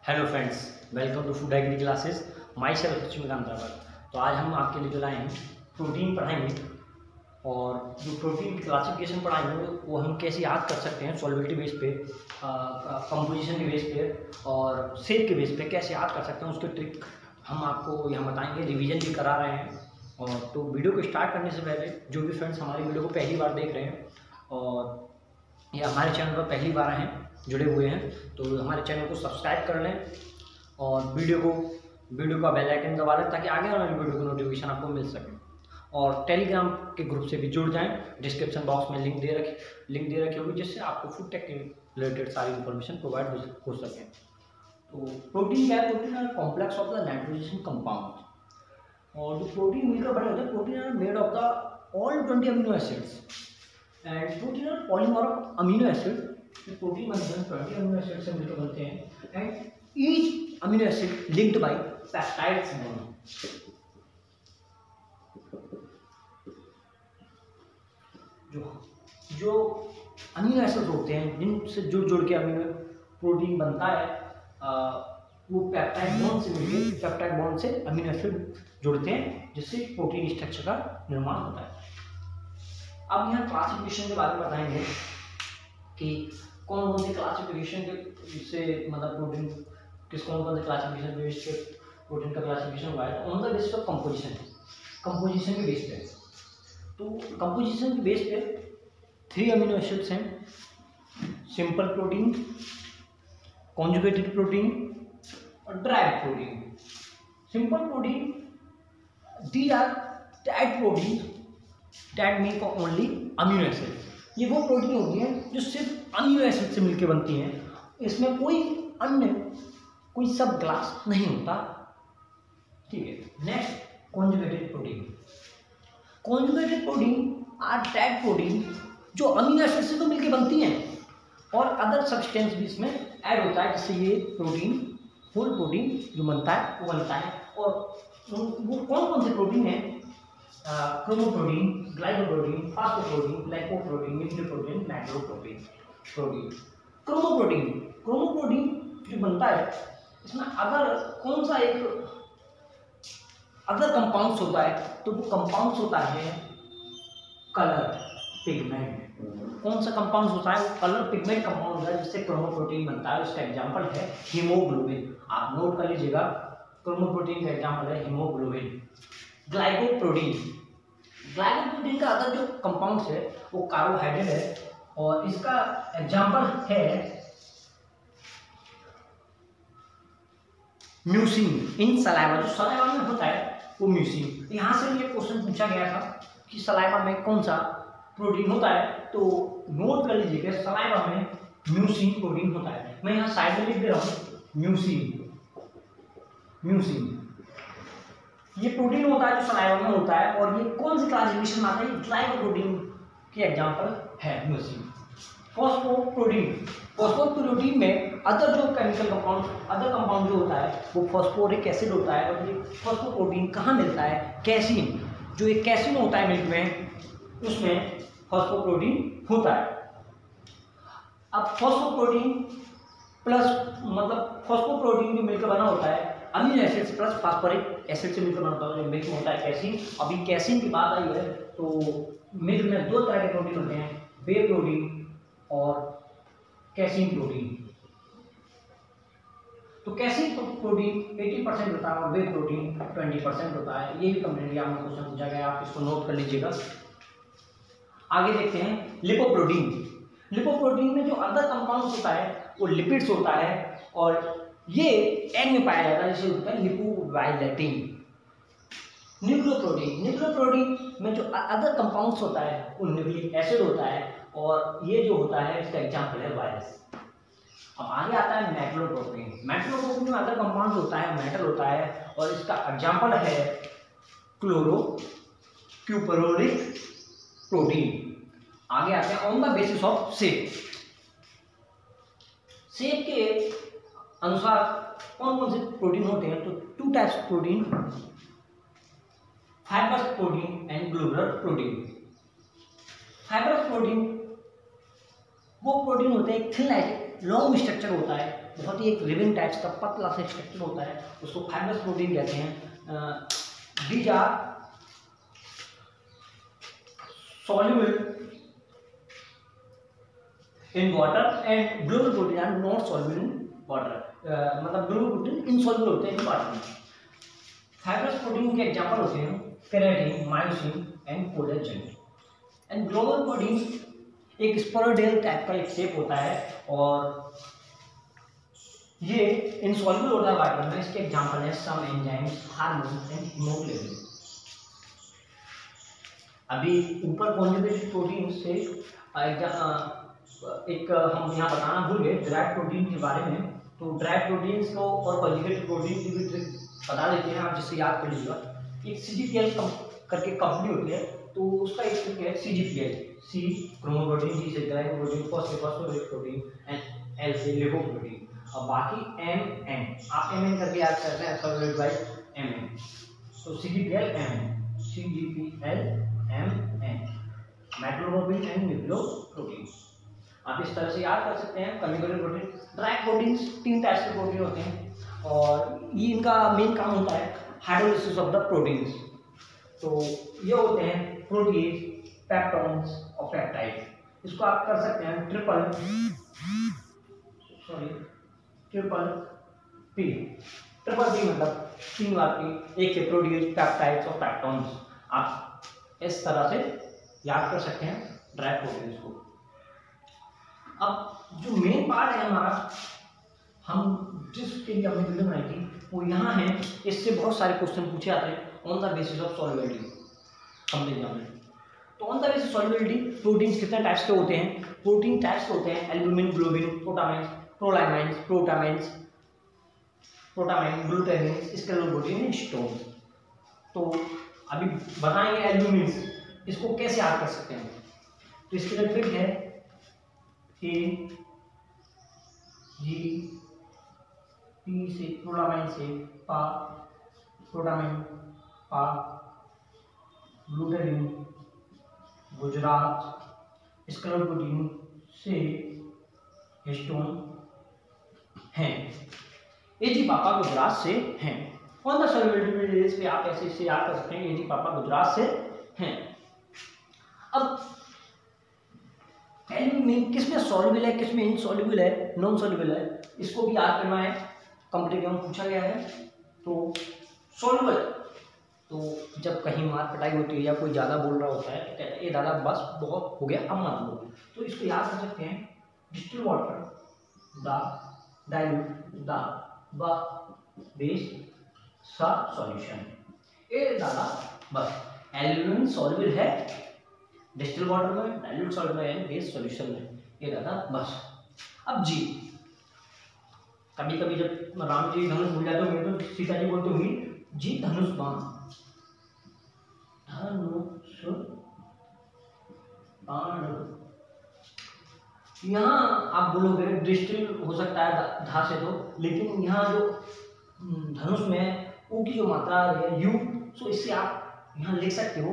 Hello friends, welcome to food agri classes. Myself Laxmikant Rawat. तो आज हम आपके लिए जो लाए हैं प्रोटीन पढ़ाएंगे, और जो प्रोटीन की क्लासिफिकेशन पढ़ाएंगे वो हम कैसे याद कर सकते हैं सॉल्युबिलिटी बेस पे, कंपोजिशन के बेस पे और शेप के बेस पे कैसे याद कर सकते हैं, उसके ट्रिक हम आपको यहाँ बताएंगे। रिवीजन भी करा रहे हैं। और तो वीडियो को स्टार्ट करने से पहले जो भी फ्रेंड्स हमारी वीडियो को पहली बार देख रहे हैं और या हमारे चैनल पर पहली बार हैं, जुड़े हुए हैं, तो हमारे चैनल को सब्सक्राइब कर लें और वीडियो का बेल आइकन दबा लें ताकि आगे आने वाली वीडियो की नोटिफिकेशन आपको मिल सके। और टेलीग्राम के ग्रुप से भी जुड़ जाएं। डिस्क्रिप्शन बॉक्स में लिंक दे रखी होगी, जिससे आपको फूड टेक के रिलेटेड सारी इन्फॉर्मेशन प्रोवाइड हो सके। तो प्रोटीन क्या है? Protein are complex of the nitrogen compound. और जो प्रोटीन मिलकर बने होते हैं, protein are made of the all 20 amino acids and protein are polymer of amino acid. Protein बनते हैं 20 अमीनो एसिड से मिलकर बनते हैं and each amino acid linked by peptides bond. जो अमीनो एसिड होते हैं जिनसे जुड़ के अमीनो प्रोटीन बनता है, वो पेप्टाइड बॉन्ड से मिलकर पेप्टाइड बॉन्ड से अमीनो एसिड जुड़ते हैं, जिससे प्रोटीन स्ट्रक्चर का निर्माण होता है। अब यहाँ क्लासिफिकेशन के बारे में बताएंगे कि कौन से क्लासिफिकेशन के से मतलब प्रोटीन कौन से क्लासिफिकेशन बेस पे प्रोटीन का क्लासिफिकेशन हुआ है। On the basis of composition के बेस पे। तो कंपोजिशन के बेस पे 3 अमीनो एसिड्स हैं: सिंपल प्रोटीन, कॉन्जुगेटेड प्रोटीन और derived protein. Simple protein, these are that protein that make only amino acid. ये वो प्रोटीन होती हैं जो सिर्फ अमीनो एसिड से मिलकर बनती हैं। इसमें कोई सब क्लास नहीं होता। ठीक है। Next, conjugated protein. Conjugated protein are that protein जो अमीनो एसिड से तो मिलकर बनती हैं और अदर सब्सटेंस भी इसमें ऐड होता है, जिससे ये प्रोटीन फुल प्रोटीन जो बनता है वो बनता है। और वो कौन से प्रोटीन है? Chromoprotein, glycoprotein, phosphoprotein, lipoprotein, nucleoprotein, nitroprotein. Chromoprotein जो बनता है, इसमें अगर कौन सा एक अदर कंपाउंड्स होता है, तो वो कंपाउंड्स होता है कलर पिगमेंट। कौन सा कंपाउंड होता है? वो कलर पिगमेंट कंपाउंड होता है, जिससे क्रोमोप्रोटीन बनता है। उसका एग्जांपल है हीमोग्लोबिन। आप नोट कर लीजिएगा, क्रोमोप्रोटीन का एग्जांपल है हीमोग्लोबिन। ग्लाइकोप्रोटीन का अदर जो कंपाउंड्स है वो कार्बोहाइड्रेट है, और इसका एग्जांपल है म्यूसिन। इन सलाइवा, जो सलाइवा में होता है वो म्यूसिन। यहाँ से ये क्वेश्चन पूछा गया था कि सलाइवा में कौन सा प्रोटीन होता है, तो नोट कर लीजिएगा सलाइवा में म्यूसिन प्रोटीन होता है। मैं यहाँ साइड में लिख दे रहा हूँ म्यूसिन। ये प्रोटीन होता है जो सलाइवा में होता है, और ये कौन सी क्लासिफिकेशन आता है? ग्लाइकोप्रोटीन के एग्जांपल है म्यूसिन। फॉस्फोप्रोटीन में अदर जो केमिकल कंपाउंड जो होता है वो फॉस्फोरिक एसिड होता है। और ये फॉस्फोप्रोटीन कहाँ मिलता है? कैसीन। जो एक कैसीन होता है मिल्क में, उसमें फॉस्फोप्रोटीन होता है। अब फॉस्फोप्रोटीन जो मिलकर बना होता है amino acids plus phosphoric acid से मिलकर बनता है, जो मिल्क में होता है कैसीन। अभी कैसीन की बात आई है, तो मिल्क में 2 तरह के प्रोटीन होते हैं, वे प्रोटीन और कैसीन प्रोटीन। तो कैसीन प्रोटीन 80% होता है और वे प्रोटीन 20% होता है। ये भी कंप्लीटली आपको क्वेश्चन पूछा गया, आप इसको नोट कर लीजिएगा। आगे देखते हैं लिपोप्रोटीन में जो अदर कंपाउंड होता है वो लिपिड्स होता है, और ये एग में पाया जाता है, जिसे होता है लिपोवाइलेटिन। न्यूक्लियोप्रोटीन में जो अदर कंपाउंड्स होता है वो न्यूक्लिक एसिड होता है, और ये जो होता है इसका एग्जांपल है वायरस। अब आगे आता है मेटलोप्रोटीन में अदर कंपाउंड होता है मेटल होता है, और इसका एग्जांपल है क्लोरोक्यूपरोलिक प्रोटीन। आगे आते हैं on the basis of shape के अनुसार कौन से प्रोटीन होते हैं? तो 2 types of protein, fibrous protein and globular protein. Fibrous protein वो प्रोटीन होते हैं, थिन लॉन्ग स्ट्रक्चर होता है, बहुत ही एक रिबिन टाइप्स का पतला सा स्ट्रक्चर होता है, उसको फाइब्रस प्रोटीन कहते हैं। These are soluble in water and glucose protein are not soluble in water। मतलब glucose protein insoluble होते हैं वाटर में। फाइब्रस प्रोटीन के एग्जांपल होते हैं keratin, myosin and collagen. And global protein एक स्पोरोडियल टाइप का एक शेप होता है और ये इनसॉल्युबल होता है वाटर में। इसके एग्जांपल है some enzymes, hormones and haemoglobin. अभी ऊपर कॉन्जुगेटेड प्रोटीन से एक हम यहाँ बताना भूल गए ड्राइव प्रोटीन के बारे में। तो ड्राइव प्रोटीन्स को और कॉन्जुगेटेड प्रोटीन की भी ट्रिक बता देते हैं आप, जिससे याद कर लीजिएगा। एक CGPL करके कंपनी होती है, तो उसका एक ट्रिक है CGPL। C क्रोमोप्रोटीन, G से glycoprotein, phosphate protein and L से लिपोप्रोटीन। और बाकी MN आप MN करके याद करते हैं, अल्फाबेट वाइज MN। तो CGPL MN मैक्रोग्लोबिन एंड न्यूक्लियोप्रोटीन। आप इस तरह से याद कर सकते हैं कन्जुगेटेड प्रोटीन। ड्राइव प्रोटीन्स 3 टाइप्स के प्रोटीन होते हैं और ये इनका मेन काम होता है हाइड्रोलिसिस ऑफ द प्रोटीन्स। तो ये होते हैं प्रोटीज, पेप्टोन्स और पेप्टाइड। इसको आप कर सकते हैं ट्रिपल P मतलब 3 बार P, एक से प्रोटीज, पेप्टाइड्स और पेप्टोन्स। आप इस तरह से याद कर सकते हैं ड्राइव प्रोटीन्स को। अब जो मेन पार्ट है हमारा, हम जिसके लिए हमने वीडियो बनाई थी वो यहाँ है। इससे बहुत सारे क्वेश्चन पूछे जाते हैं on the basis of solubility हमने एग्जाम में। तो on the basis solubility proteins कितने टाइप्स के होते हैं? प्रोटीन टाइप्स होते हैं albumin, globin, protamines, prolamines, protamine, glutamine, skeletal protein, histone. तो अभी बताएंगे एल्ब्यूमिन, इसको कैसे याद कर सकते हैं। तो इसकी जो ट्रिक है A G P से प्रोलामाइन से पा, प्रोटामाइन पा, ग्लूटामिन गुजरात, स्केलेटल प्रोटीन से हिस्टोन हैं। एजी पापा गुजरात से हैं। ऑन द सॉल्युबिलिटी बेसिस पे आप ऐसे इसे याद कर सकते हैं, एजी पापा गुजरात से हैं। अब एल्ब्यूमिन किसमें सॉल्युबल है, किसमें इनसॉल्युबल है, नॉन सॉल्युबल है, इसको भी याद करना है। कॉम्पिटिटिव में पूछा गया है। तो सॉल्युबल, तो जब कहीं मार पिटाई होती है या कोई ज़्यादा बोल रहा होता है तो कहते हैं ये दादा बस बहुत हो गया, अब मत बोलो। तो इसको याद कर सकते हैं distil water the dilute the base सा सॉल्यूशन। ये दादा बस एल्ब्यूमिन सॉल्युबल है डिस्टिल वाटर में, डाइल्यूट सॉल्ट में, बेस सॉल्यूशन में, ये दादा बस। अब जी कभी कभी जब राम जी धनुष भूल जाते होंगे तो सीता जी बोलते होंगी जी धनुष बाण, धनुष बाण। यहाँ आप बोलोगे डिस्टिल हो सकता है धा से तो, लेकिन यहाँ जो धनुष में ऊ की जो मात्रा है यू, तो इससे आप यहाँ लिख सकते हो,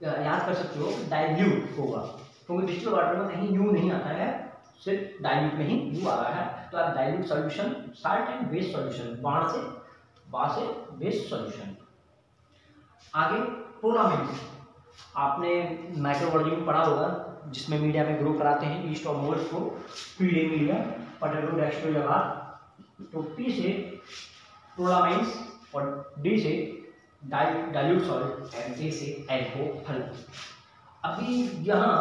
याद कर सकते हो डाइल्यूट होगा, क्योंकि डिस्टिल वाटर में कहीं यू नहीं आता है, सिर्फ डाइल्यूट में ही यू आ रहा है। तो आप dilute solution, salt and base solution, बाण से बेस सॉल्यूशन। आगे प्रोलामाइन, आपने माइक्रोबायोलॉजी में पढ़ा होगा, जिसमें मीडिया में ग्रो कराते हैं ईस्ट और मोल्स को, पीडे मीडिया, पोटैटो, डेक्स्ट्रो, जवार। तो पी से प्रोलामाइन्स और डी से डाइल्यूट सॉल्ट एंड ए से एल्कोहल। अभी यहाँ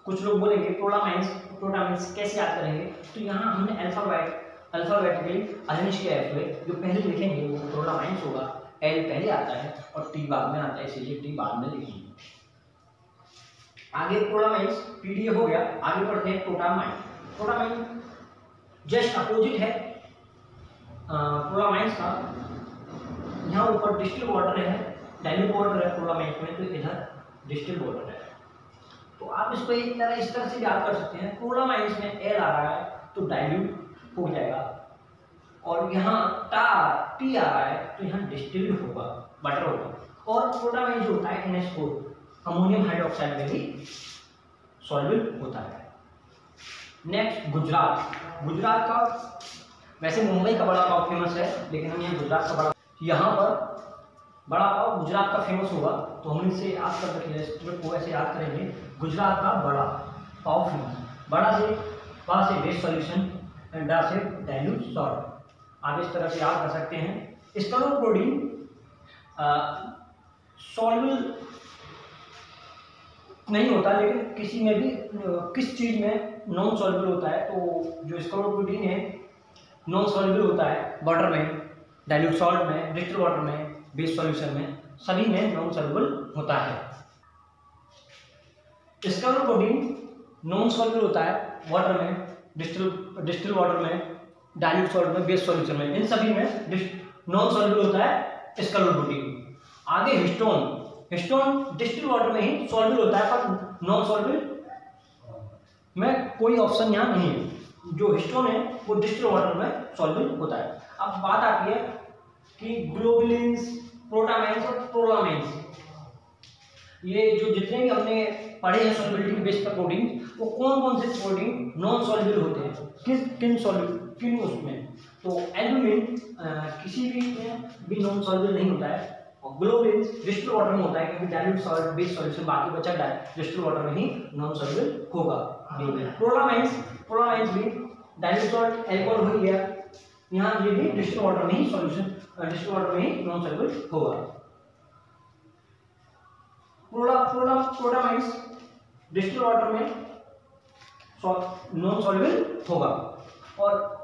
कुछ लोग बोलेंगे प्रोटामाइन्स कैसे याद करेंगे, तो यहाँ हमने अल्फाबेटिकली अरेंज किया है। जो पहले लिखेंगे वो प्रोटामाइन्स होगा, एल पहले आता है और टी बाद में आता है, इसीलिए टी बाद में लिखेंगे। आगे प्रोटामाइन्स पीडीए हो गया, आगे बढ़ते हैं प्रोटामाइन। प्रोटामाइन जस्ट अपोजिट है प्रोटामाइन्स का। यहाँ ऊपर डिस्टिल वाटर है, डाइल्यूट वाटर है प्रोटामाइन्स में, तो इधर डिस्टिल वाटर है। तो आप इसको इस तरह से याद कर सकते हैं, प्रोटामाइन्स में एल आ रहा है तो डाइल्यूट हो जाएगा, और यहाँ टी आ रहा है तो यहाँ डिस्टिल होगा, वाटर होगा। और प्रोटामाइन जो होता है NH4 अमोनियम हाइड्रोक्साइड में भी सॉल्युबल होता है। नेक्स्ट गुजरात का वैसे मुंबई का बड़ा पाव फेमस है, लेकिन हम यहाँ गुजरात का यहाँ पर बड़ा पाव गुजरात का फेमस होगा, तो हम इसे याद कर रखेंगे, स्टूडेंट को ऐसे याद करेंगे, गुजरात का बड़ा पाव फेमस। बड़ा से पा से बेस्ट सॉल्यूशन एंड डा से डाइल्यूट सॉल्ट। आप इस तरह से याद कर सकते हैं। स्कैलोप प्रोटीन सॉल्युबल नहीं होता, लेकिन किसी में भी किस चीज़ में नॉन सॉल्युबल होता है, तो जो स्कैलोप प्रोटीन है नॉन सॉल्युबल होता है वाटर में, डाइल्यूट सॉल्ट में, डिस्टिल्ड वाटर में, बेस सॉल्यूशन में, सभी में नॉन सॉल्युबल होता है। स्कैलोप प्रोटीन नॉन सॉल्युबल होता है वाटर में, डिस्टिल्ड वाटर में, डाइल्यूट सॉल्ट में, बेस सॉल्यूशन में, इन सभी में नॉन सॉल्युबल होता है स्कैलोप प्रोटीन। आगे हिस्टोन डिस्टिल्ड वाटर में ही सॉल्युबल होता है, पर नॉन सॉल्युबल में कोई ऑप्शन यहाँ नहीं है। जो हिस्टोन है वो डिस्टिल्ड वाटर में सॉल्युबल होता है। अब बात आती है कि ग्लोबुलिन्स, प्रोटामाइन्स और प्रोलामाइन्स, ये जो जितने भी हमने पढ़े हैं सॉल्युबिलिटी के बेस पर प्रोटीन, वो कौन कौन से प्रोटीन नॉन सॉल्युबल होते हैं, किन उसमें, तो एल्बुमिन किसी भी नॉन सॉल्युबल नहीं होता है, और ग्लोबुलिन्स डिस्टिल्ड वाटर में होता है, क्योंकि डाइल्यूट सॉल्ट बेस सॉल्यूशन बाकी बचा डिस्टिल्ड वाटर में ही नॉन सॉल्युबल होगा। प्रोलामाइन्स भी डाइल्यूट सॉल्ट अल्कोहल हो गया, यहाँ ये भी डिस्टिल्ड वाटर में ही सॉल्यूशन, डिस्टिल्ड वाटर में ही नॉन सॉल्युबल होगा। प्रोटामाइन्स डिस्टिल्ड वाटर में नॉन सॉल्युबल होगा, और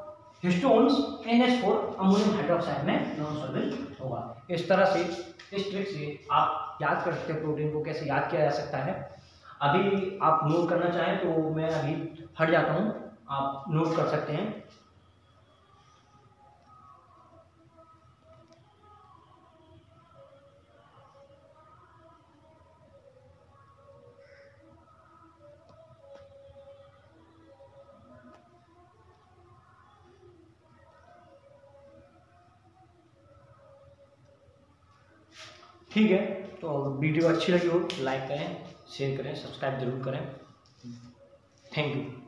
हिस्टोन्स NH4 अमोनियम हाइड्रोक्साइड में नॉन सॉल्युबल होगा। इस तरह से, इस ट्रिक से आप याद कर सकते हैं प्रोटीन को कैसे याद किया जा सकता है। अभी आप नोट करना चाहें तो मैं अभी हट जाता हूँ, आप नोट कर सकते हैं। ठीक है, तो वीडियो अच्छी लगी हो लाइक करें, शेयर करें, सब्सक्राइब जरूर करें। Thank you.